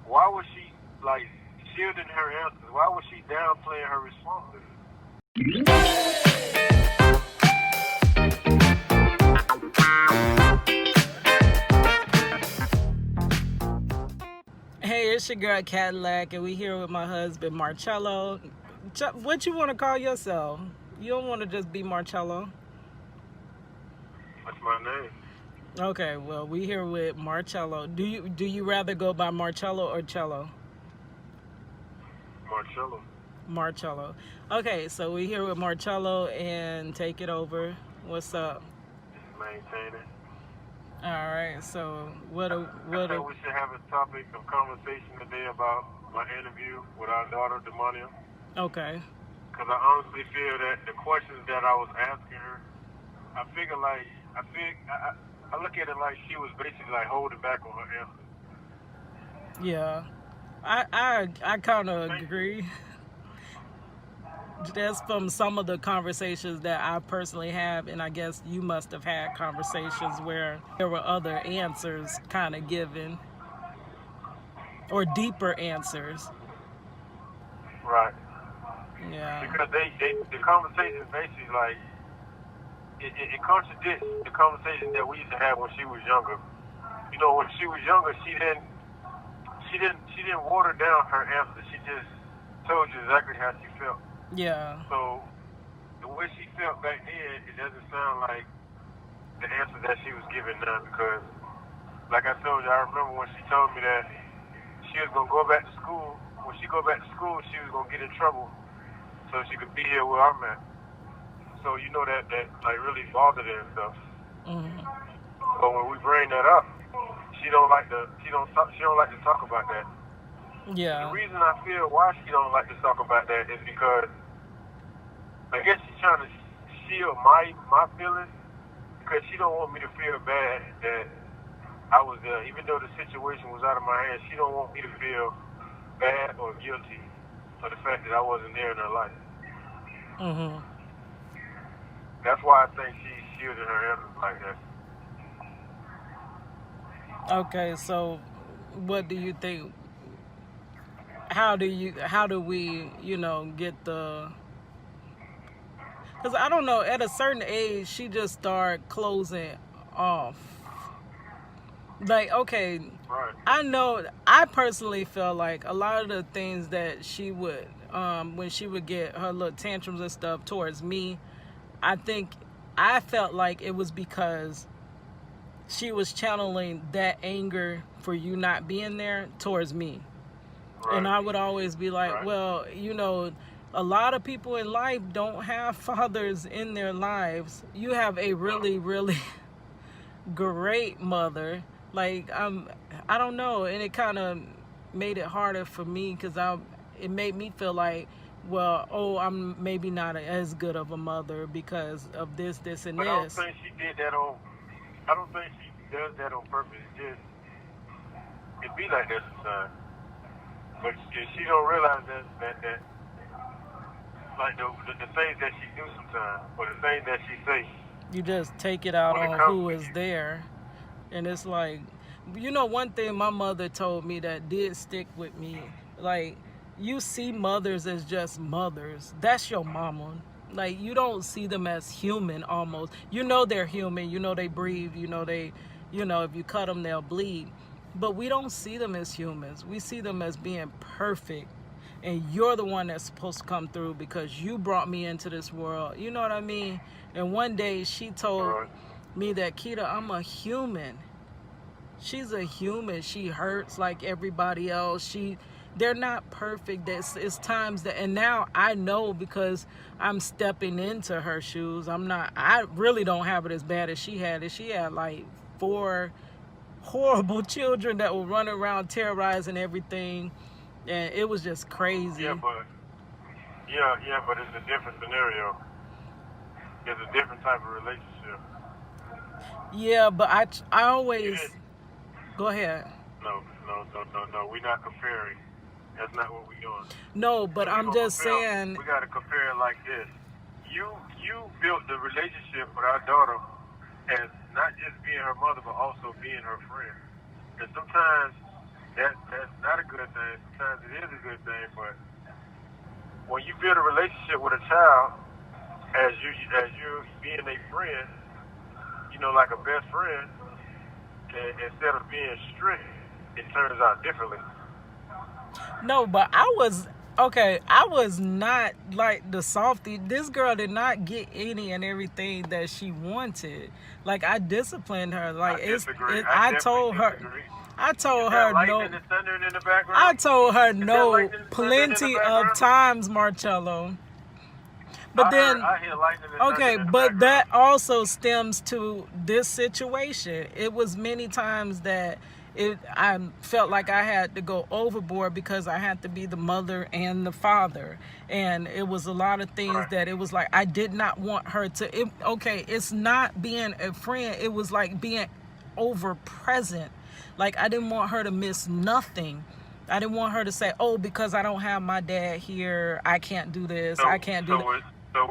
why was she like shielding her answers? Why was she downplaying her responses? Hey, it's your girl Cadillac, and we here with my husband Marcello. What you want to call yourself? You don't want to just be Marcello. That's my name. Okay, well, we here with Marcello. Do you rather go by Marcello or Cello? Marcello. Marcello. Okay, so we here with Marcello, and take it over. What's up? Maintaining. All right. So what? I think we should have a topic of conversation today about my interview with our daughter, Demonia. Okay. Because I honestly feel that the questions that I was asking her, I look at it like she was basically like holding back on her answers. Yeah, I kind of agree. That's from some of the conversations that I personally have, and I guess you must have had conversations where there were other answers kind of given, or deeper answers. Right. Yeah. Because the conversation basically like it contradicts the conversation that we used to have when she was younger. You know, when she was younger, she didn't water down her answers. She just told you exactly how she felt. Yeah. So the way she felt back then, it doesn't sound like the answer that she was giving now. Because, like I told you, I remember when she told me that she was gonna go back to school. When she go back to school, she was gonna get in trouble so she could be here where I'm at. So you know that like really bothered her and stuff. Mm-hmm. But when we bring that up, she don't like to talk about that. Yeah. The reason I feel why she don't like to talk about that is because I guess she's trying to shield my feelings, because she don't want me to feel bad that I was there. Even though the situation was out of my hands, she don't want me to feel bad or guilty for the fact that I wasn't there in her life. Mm-hmm. That's why I think she's shielding her answers like that. Okay, so what do you think? How do we, get the... Because I don't know, at a certain age, she just start closing off. Like, okay, Right. I personally feel like a lot of the things that she would, when she would get her little tantrums and stuff towards me, I felt like it was because she was channeling that anger for you not being there towards me. Right. And I would always be like, right. Well, a lot of people in life don't have fathers in their lives. You have a really, really great mother. Like, I don't know. And it kind of made it harder for me, because it made me feel like, well, I'm maybe not as good of a mother because of this, and this. I don't think she did that I don't think she does that on purpose. It be like that sometimes. But she don't realize that like the things that she do sometimes, or the things that she say. You just take it out on who is there. And it's like, one thing my mother told me that did stick with me, like, you see mothers as just mothers. That's your mama. Like, you don't see them as human almost. They're human. They breathe. If you cut them, they'll bleed. But we don't see them as humans. We see them as being perfect. And you're the one that's supposed to come through because you brought me into this world. You know what I mean? And one day she told me that, Keita, I'm a human. She's a human. She hurts like everybody else. They're not perfect. It's times that, and now I know because I'm stepping into her shoes. I really don't have it as bad as she had it. She had like 4 horrible children that were running around terrorizing everything, and it was just crazy. Yeah, but it's a different scenario. It's a different type of relationship. Yeah, but I always... Go ahead. No. We're not comparing. That's not what we're doing. No, but I'm just saying... We got to compare it like this. You built the relationship with our daughter as not just being her mother, but also being her friend. And sometimes that's not a good thing. Sometimes it is a good thing, but when you build a relationship with a child, as you being a friend, you know, like a best friend, instead of being strict, it turns out differently. No, but I was not like the softie. This girl did not get any and everything that she wanted. Like, I disciplined her. Like, I told her no. I told her no plenty of times, Marcello. But then, okay, but that also stems to this situation. It was many times that I felt like I had to go overboard because I had to be the mother and the father. And it was a lot of things that it was like I did not want her to. It's not being a friend. It was like being over present. Like, I didn't want her to miss nothing. I didn't want her to say, oh, because I don't have my dad here, I can't do this, I can't do that. So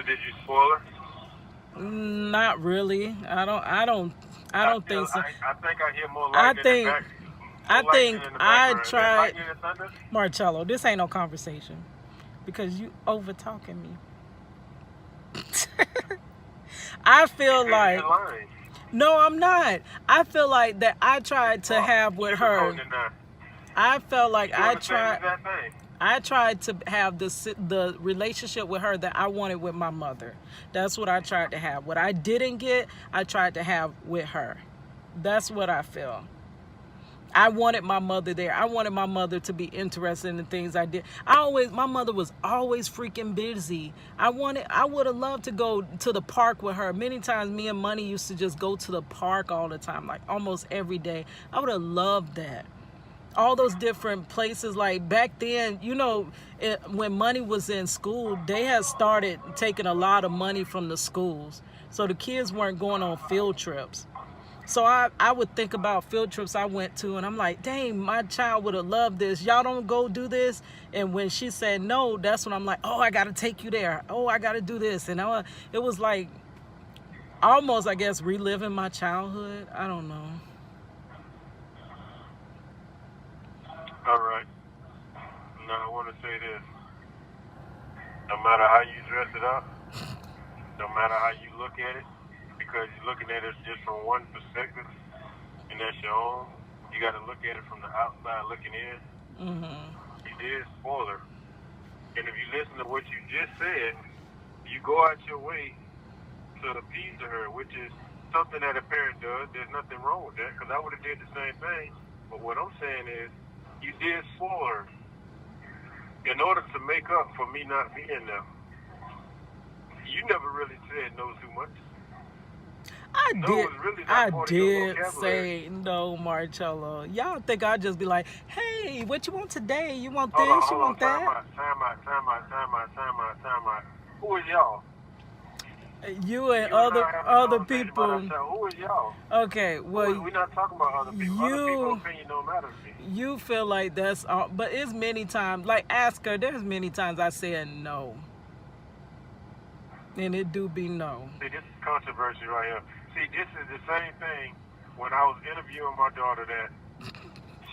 did you spoil her? Not really. I don't think so. I think I hear more lightning in the back. I tried. Marcello, this ain't no conversation because you over talking me. I feel like no, I'm not. I feel like that I tried to have with her. I felt like I tried to have the relationship with her that I wanted with my mother. That's what I tried to have. What I didn't get, I tried to have with her. That's what I feel. I wanted my mother there. I wanted my mother to be interested in the things I did. My mother was always freaking busy. I would have loved to go to the park with her. Many times me and Money used to just go to the park all the time, like almost every day. I would have loved that. All those different places, like back then, you know, when Money was in school, they had started taking a lot of money from the schools. So the kids weren't going on field trips. So I would think about field trips I went to, and I'm like, dang, my child would have loved this. Y'all don't go do this. And when she said no, that's when I'm like, oh, I got to take you there. Oh, I got to do this. And it was like almost, I guess, reliving my childhood. I don't know. All right. Now I want to say this. No matter how you dress it up, no matter how you look at it, because you're looking at it just from one perspective, and that's your own, you got to look at it from the outside looking in. You did spoil her. And if you listen to what you just said, you go out your way to appease her, which is something that a parent does. There's nothing wrong with that, because I would have did the same thing. But what I'm saying is, you did spoil her in order to make up for me not being there. You never really said no too much. I did say no, Marcello. Y'all think I'd just be like, hey, what you want today? You want this? You want that? Time out. Who is y'all? You and other people. Who is y'all? Okay, well, we're not talking about other people. Other people's opinion don't matter to me. You feel like that's all, but it's many times. Like, ask her. There's many times I said no, and it do be no. See, this is controversy right here. See, this is the same thing when I was interviewing my daughter that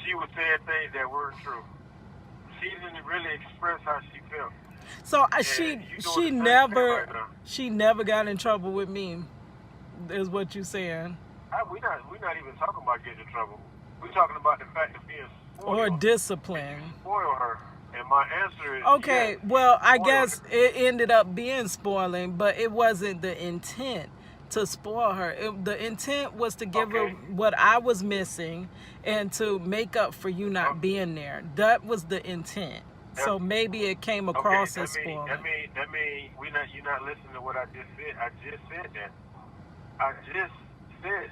she was saying things that weren't true. She didn't really express how she felt. So she never got in trouble with me, is what you saying? We're not even talking about getting in trouble. We're talking about the fact of being spoiled. Or discipline. Spoil her. And my answer is okay, yes, well, I guess it ended up being spoiling, but it wasn't the intent to spoil her. The intent was to give her what I was missing and to make up for you not being there. That was the intent. So maybe it came across as spoiling. That mean you're not listening to what I just said. I just said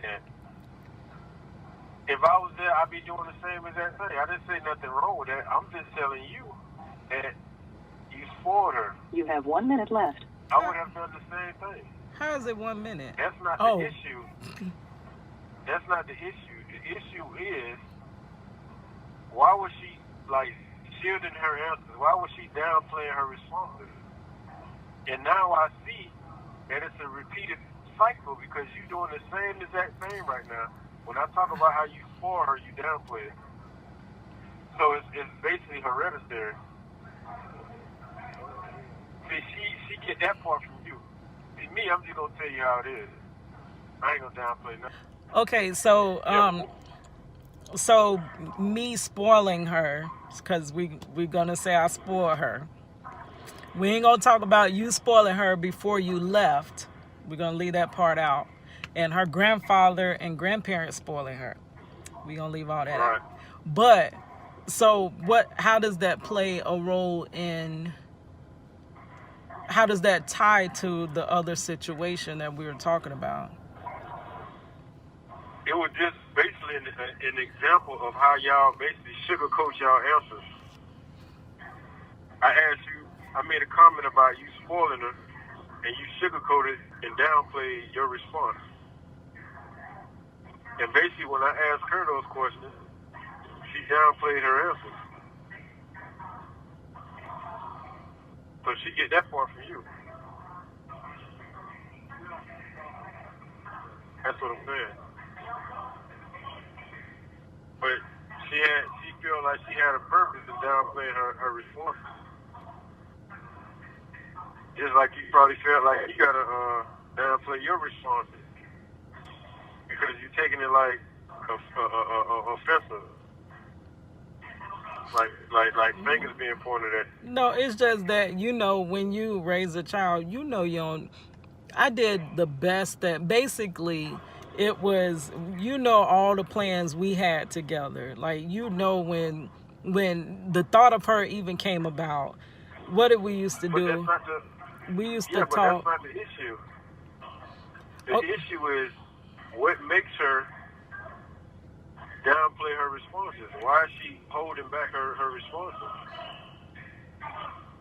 that. If I was there, I'd be doing the same exact thing. I didn't say nothing wrong with that. I'm just telling you that you spoiled her. You have 1 minute left. I would have done the same thing. How is it 1 minute? That's not the issue. That's not the issue. The issue is, why was she, like, shielding her answers? Why was she downplaying her responses? And now I see that it's a repeated cycle because you're doing the same exact thing right now. When I talk about how you spoil her, you downplay it. actually hereditary. See, she get that part from you. See, me, I'm just gonna tell you how it is. I ain't gonna downplay nothing. Okay, so so me spoiling her, because we're gonna say I spoil her. We ain't gonna talk about you spoiling her before you left. We're gonna leave that part out. And her grandfather and grandparents spoiling her. We're gonna leave all that out. But so how does that play a role in, how does that tie to the other situation that we were talking about? It was just basically an example of how y'all basically sugarcoat y'all answers. I asked you, I made a comment about you spoiling her, and you sugarcoated and downplayed your response. And basically, when I asked her those questions, she downplayed her answers. So she get that part from you. That's what I'm saying. But she felt like she had a purpose in downplaying her responses. Just like you probably felt like you gotta downplay your responses because you're taking it like offensive, like fingers being pointed at. No, it's just that when you raise a child, you don't. I did the best that basically it was. All the plans we had together. Like when the thought of her even came about, what did we used to do? We used to talk. But that's not the issue. The issue is what makes her downplay her responses. Why is she holding back her responses?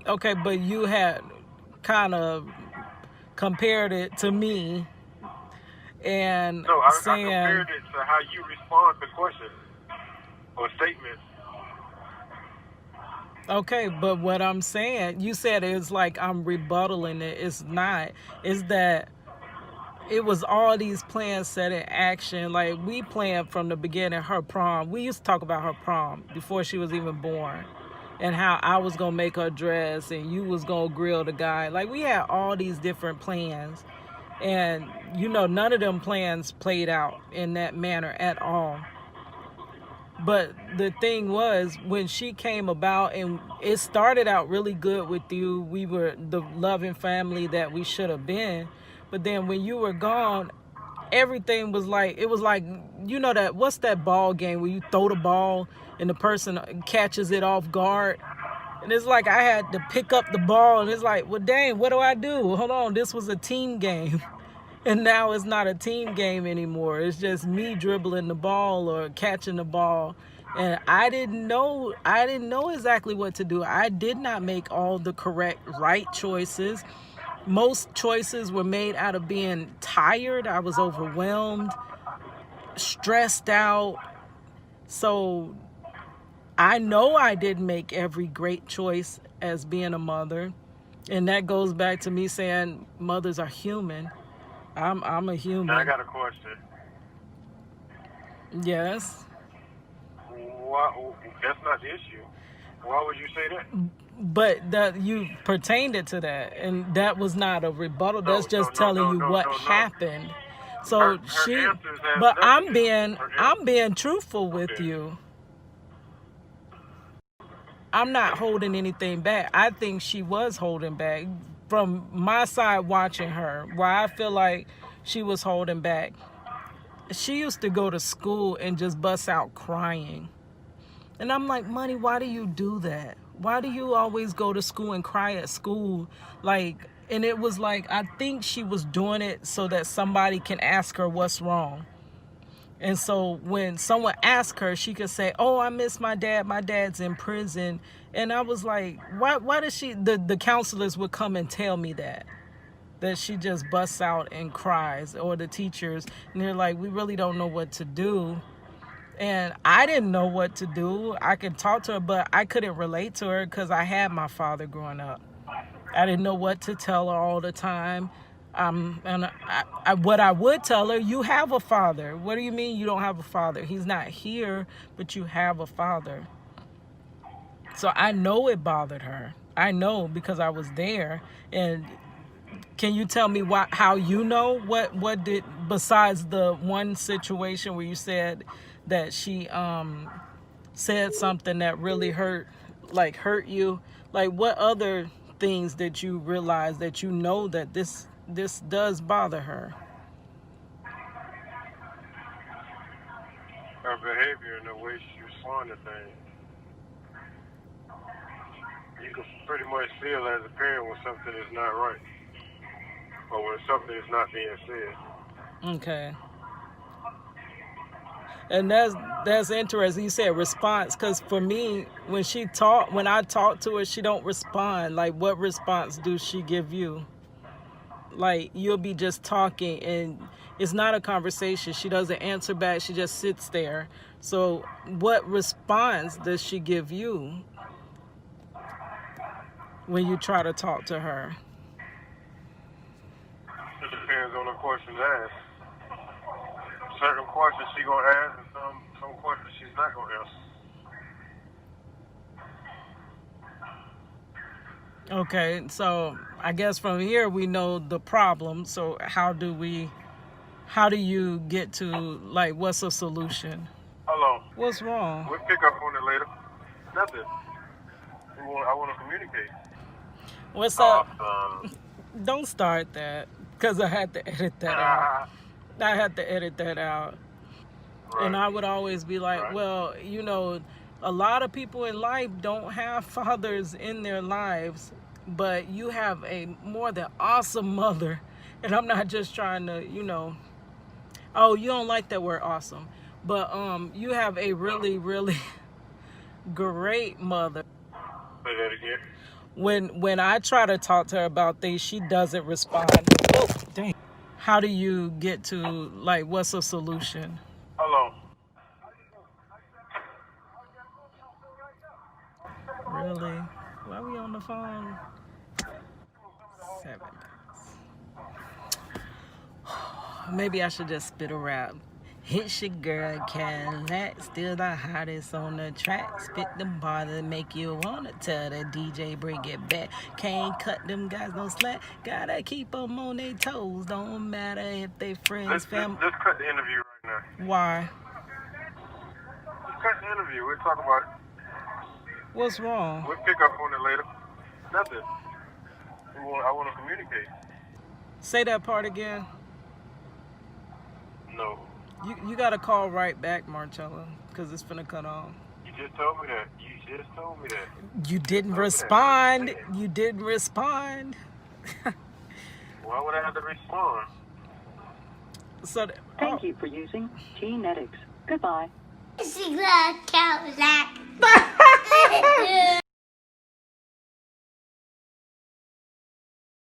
Okay, but you had kind of compared it to me and I saying... I compared it to how you respond to questions or statements. Okay, but what I'm saying, you said it's like I'm rebuttaling it. It's not. It's that it was all these plans set in action. Like, we planned from the beginning her prom. We used to talk about her prom before she was even born and how I was going to make her dress and you was going to grill the guy. Like, we had all these different plans. And, none of them plans played out in that manner at all. But the thing was, when she came about, and it started out really good with you, we were the loving family that we should have been. But then when you were gone, everything was like, it was like, that, what's that ball game where you throw the ball and the person catches it off guard? And it's like I had to pick up the ball, and it's like, well, dang, what do I do? Hold on, this was a team game. And now it's not a team game anymore. It's just me dribbling the ball or catching the ball. And I didn't know exactly what to do. I did not make all the right choices. Most choices were made out of being tired. I was overwhelmed, stressed out. So I know I didn't make every great choice as being a mother. And that goes back to me saying mothers are human. I'm a human. Now I got a question. Yes. Why, that's not the issue. Why would you say that? But that you pertained it to that, and that was not a rebuttal. That's just telling you what happened. So but I'm being truthful with you. I'm not holding anything back. I think she was holding back. From my side watching her, where I feel like she was holding back. She used to go to school and just bust out crying. And I'm like, Money, why do you do that? Why do you always go to school and cry at school? And it was like, I think she was doing it so that somebody can ask her what's wrong. And so when someone asked her, she could say, oh, I miss my dad. My dad's in prison. And I was like, why does she, the counselors would come and tell me that she just busts out and cries, or the teachers, and they're like, we really don't know what to do. And I didn't know what to do. I could talk to her, but I couldn't relate to her because I had my father growing up. I didn't know what to tell her all the time. And what I would tell her, you have a father. What do you mean you don't have a father? He's not here, but you have a father. So I know it bothered her. I know because I was there. And can you tell me how you know? What did, besides the one situation where you said that she said something that really hurt you? Like, what other things did you realize that you know that this does bother her? Her behavior and the way she responds to things. You can pretty much feel as a parent when something is not right, or when something is not being said. Okay. And that's interesting. You said response, because for me, when I talk to her, she don't respond. Like, what response do she give you? Like, you'll be just talking and it's not a conversation. She doesn't answer back. She just sits there. So what response does she give you when you try to talk to her? It depends on the questions asked. Certain questions she's going to ask and some questions she's not going to answer. Okay, so I guess from here we know the problem. So how do you get to, like, what's a solution? Hello. What's wrong? We'll pick up on it later. Nothing. I want to communicate. What's up? Don't start that, because I had to edit that out. I had to edit that out. Right. And I would always be like, right. Well, you know, a lot of people in life don't have fathers in their lives, but you have a more than awesome mother. And I'm not just trying to, you know, oh, you don't like that word awesome, but you have a really, really great mother. Say that again. When I try to talk to her about things, she doesn't respond. Oh, dang. How do you get to, like, what's a solution? Hello. Really? Why are we on the phone? 7 minutes. Maybe I should just spit a rap. Hit your girl Cadillac, still the hottest on the track. Spit the bar that make you wanna tell the DJ bring it back. Can't cut them guys no slack. Gotta keep them on their toes. Don't matter if they friends, family. Let's cut the interview right now. Why? Let's cut the interview. We'll talk about it. What's wrong? We'll pick up on it later. Nothing. I want to communicate. Say that part again. No. You got to call right back, Marcella, because it's finna cut off. You just told me that. You didn't respond. You didn't respond. Why would I have to respond? Thank you for using Genetics. Goodbye. Cadillac.